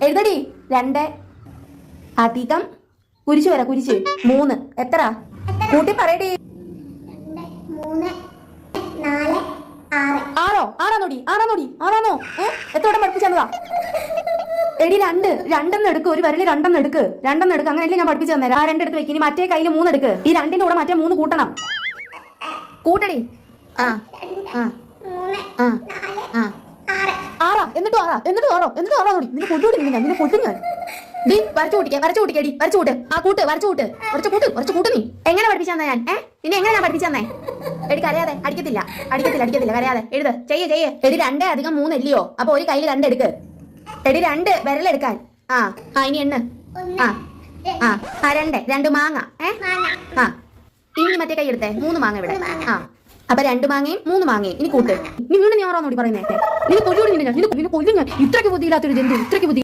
എഴുതടി 2 അധികം കുരിശ് വരാ കുരിശ് 3 എത്ര കൂട്ടി പറയടി. 6 ആറാണോ എത്ര വട്ടം പഠിപ്പിച്ചതാ എടി 2 രണ്ടെണ്ണം എടുക്ക്. ഒരു വരല് രണ്ടെണ്ണം എടുക്ക് അങ്ങനെയല്ലേ ഞാൻ പഠിപ്പിച്ചു തന്നെ. ആ 2 എടുത്ത് വെക്ക്. ഇനി മറ്റേ കയ്യിൽ 3 എടുക്ക്. ഈ 2ന്റെ കൂടെ മറ്റേ 3 കൂട്ടണം. കൂട്ടടി. ആ ആ ആ ആ ആറാ എന്നിട്ട് ആറോ നോടി. നിന്നെ കൊണ്ടുവിടും ഞാൻ. ഡി വരച്ചു കൂട്ടിക്കേടി വരച്ചു കൂട്ട്. ആ കൂട്ട് വരച്ചു കൂട്ട് നീ എങ്ങനെ പഠിപ്പിച്ചു തന്നെ ഞാൻ നിന്നെ എങ്ങനെ ഞാൻ പഠിപ്പിച്ചു തന്നെ. എടി കരയാതെ അടിക്കത്തില്ല കരയാതെ എഴുത് ചെയ്യ്. എടി 2 അധികം 3 അല്ലയോ. അപ്പൊ ഒരു കയ്യിൽ 2 എടുക്ക്. എടി 2 വിരലെടുക്കാൻ. ആ ഇനി എണ്ണ്. ആ 2 മാങ്ങ ആ ഇനി മറ്റേ കൈ എടുത്തേ 3 മാങ്ങ ഇവിടെ. ആ അപ്പൊ 2 മാങ്ങയും 3 മാങ്ങയും ഇനി കൂട്ട്. നീ വീണ്ടും ഞാൻ ഓരോന്നോടി പറയുന്നേ. നിന്നെ കൊല്ലൂടി. നിന്നെ കൊല്ലും ഞാൻ. ഇത്രയ്ക്ക് ബുദ്ധിയില്ലാത്തൊരു ജന്തു. ഇത്രയ്ക്ക് ബുദ്ധി